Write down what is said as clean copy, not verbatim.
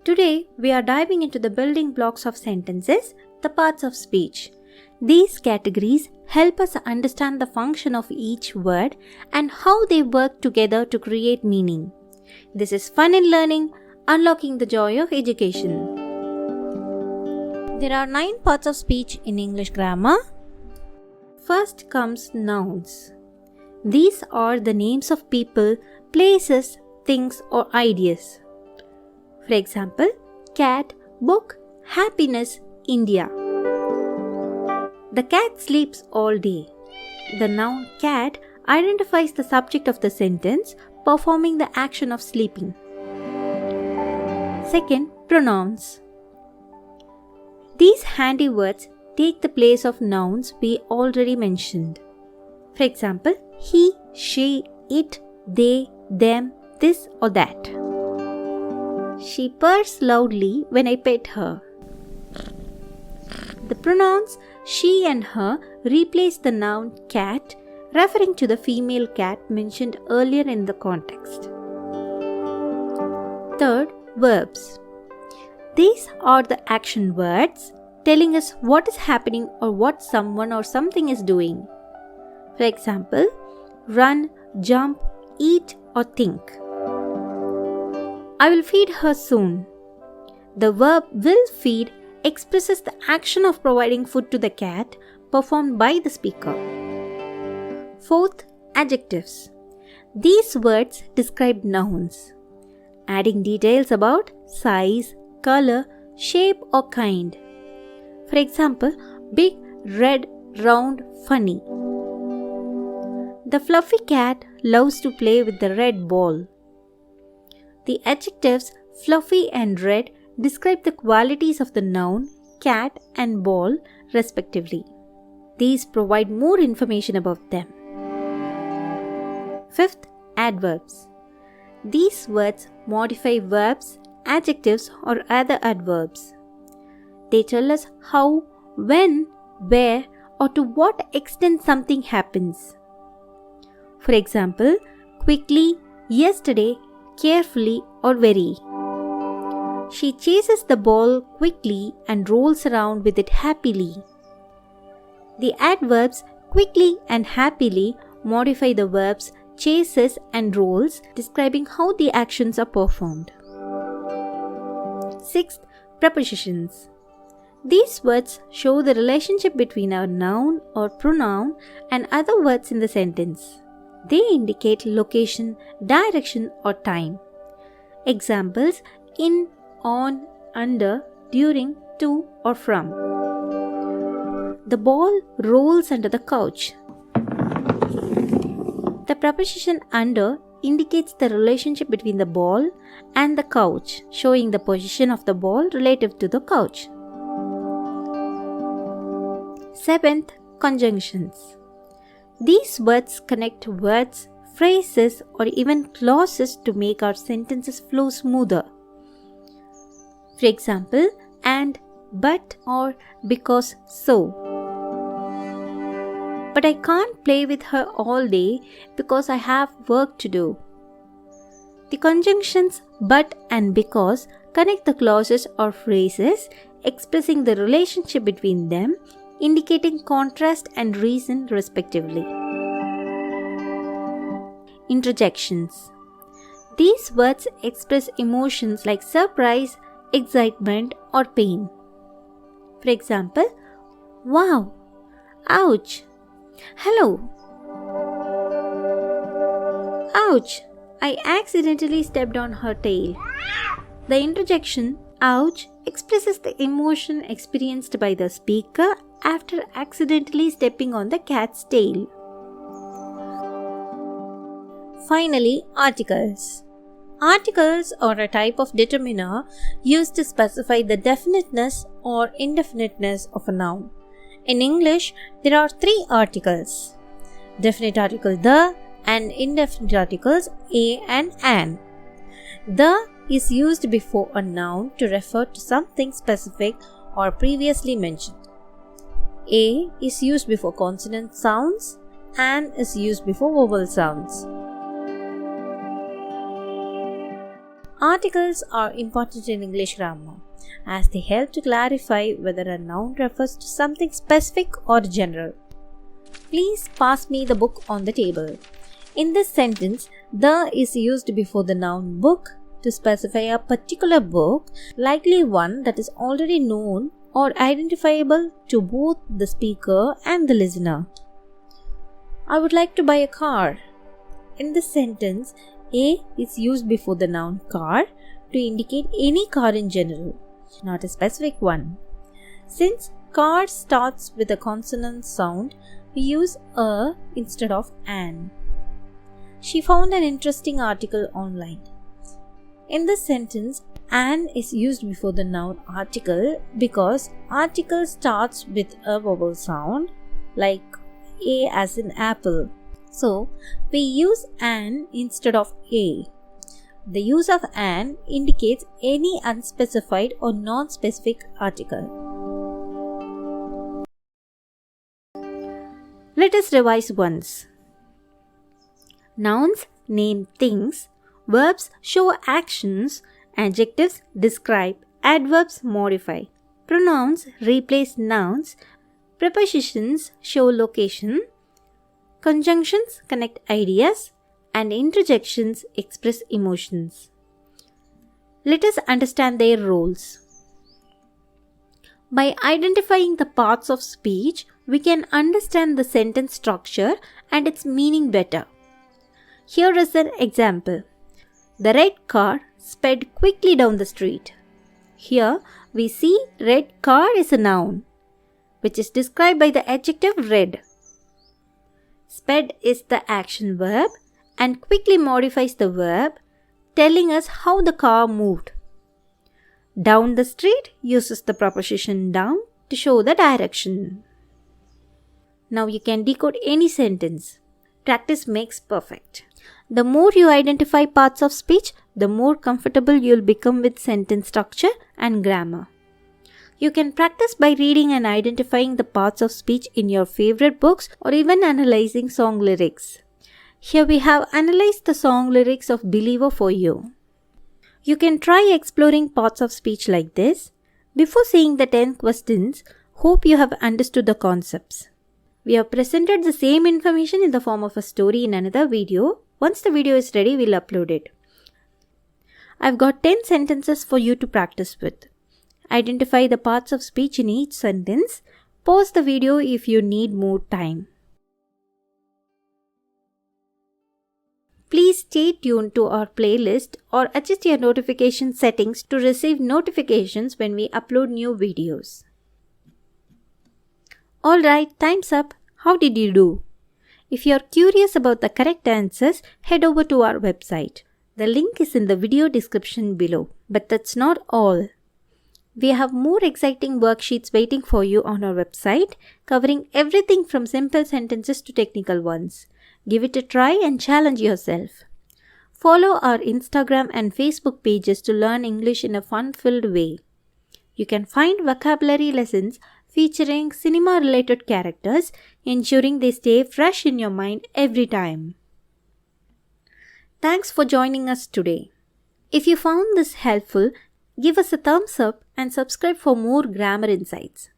Today, we are diving into the building blocks of sentences, the parts of speech. These categories help us understand the function of each word and how they work together to create meaning. This is Fun in Learning, Unlocking the Joy of Education. There are 9 parts of speech in English grammar. First comes nouns. These are the names of people, places, things, or ideas. For example, cat, book, happiness, India. The cat sleeps all day. The noun cat identifies the subject of the sentence performing the action of sleeping. Second, pronouns. These handy words take the place of nouns we already mentioned. For example, he, she, it, they, them, this or that. She purrs loudly when I pet her. The pronouns she and her replace the noun cat, referring to the female cat mentioned earlier in the context. Third, verbs. These are the action words telling us what is happening or what someone or something is doing. For example, run, jump, eat, or think. I will feed her soon. The verb will feed expresses the action of providing food to the cat performed by the speaker. Fourth, adjectives. These words describe nouns, adding details about size, color, shape, or kind. For example, big, red, round, funny. The fluffy cat loves to play with the red ball. The adjectives fluffy and red describe the qualities of the noun, cat, and ball, respectively. These provide more information about them. Fifth, adverbs. These words modify verbs, adjectives, or other adverbs. They tell us how, when, where, or to what extent something happens. For example, quickly, yesterday, carefully, or very. She chases the ball quickly and rolls around with it happily. The adverbs quickly and happily modify the verbs chases and rolls, describing how the actions are performed. Sixth, prepositions. These words show the relationship between a noun or pronoun and other words in the sentence. They indicate location, direction, or time. Examples: in, on, under, during, to, or from. The ball rolls under the couch. The preposition under indicates the relationship between the ball and the couch, showing the position of the ball relative to the couch. Seventh, conjunctions. These words connect words, phrases, or even clauses to make our sentences flow smoother. For example, and, but, or because so. But I can't play with her all day because I have work to do. The conjunctions but and because connect the clauses or phrases, expressing the relationship between them, indicating contrast and reason respectively. Interjections. These words express emotions like surprise, excitement, or pain. For example, wow, ouch, hello, ouch, I accidentally stepped on her tail. The interjection, ouch, expresses the emotion experienced by the speaker after accidentally stepping on the cat's tail. Finally, articles. Articles are a type of determiner used to specify the definiteness or indefiniteness of a noun. In English, there are 3 articles: definite article the and indefinite articles a and an. The is used before a noun to refer to something specific or previously mentioned. A is used before consonant sounds, an is used before vowel sounds. Articles are important in English grammar as they help to clarify whether a noun refers to something specific or general. Please pass me the book on the table. In this sentence, the is used before the noun book to specify a particular book, likely one that is already known or identifiable to both the speaker and the listener. I would like to buy a car. In this sentence, a is used before the noun car to indicate any car in general, not a specific one. Since car starts with a consonant sound, we use a instead of an. She found an interesting article online. In this sentence, an is used before the noun article because article starts with a vowel sound like a as in apple. So, we use an instead of a. The use of an indicates any unspecified or non-specific article. Let us revise once. Nouns name things, verbs show actions, adjectives describe, adverbs modify, pronouns replace nouns, prepositions show location, conjunctions connect ideas, and interjections express emotions. Let us understand their roles. By identifying the parts of speech, we can understand the sentence structure and its meaning better. Here is an example. The red car sped quickly down the street. Here we see red car is a noun, which is described by the adjective red. Sped is the action verb and quickly modifies the verb, telling us how the car moved. Down the street uses the preposition down to show the direction. Now you can decode any sentence. Practice makes perfect. The more you identify parts of speech, the more comfortable you'll become with sentence structure and grammar. You can practice by reading and identifying the parts of speech in your favorite books or even analyzing song lyrics. Here we have analyzed the song lyrics of Believer for you. You can try exploring parts of speech like this. Before seeing the 10 questions, hope you have understood the concepts. We have presented the same information in the form of a story in another video. Once the video is ready, we'll upload it. I've got 10 sentences for you to practice with. Identify the parts of speech in each sentence. Pause the video if you need more time. Please stay tuned to our playlist or adjust your notification settings to receive notifications when we upload new videos. Alright, time's up. How did you do? If you are curious about the correct answers, head over to our website. The link is in the video description below. But that's not all. We have more exciting worksheets waiting for you on our website, covering everything from simple sentences to technical ones. Give it a try and challenge yourself. Follow our Instagram and Facebook pages to learn English in a fun-filled way. You can find vocabulary lessons featuring cinema-related characters, ensuring they stay fresh in your mind every time. Thanks for joining us today. If you found this helpful, give us a thumbs up and subscribe for more grammar insights.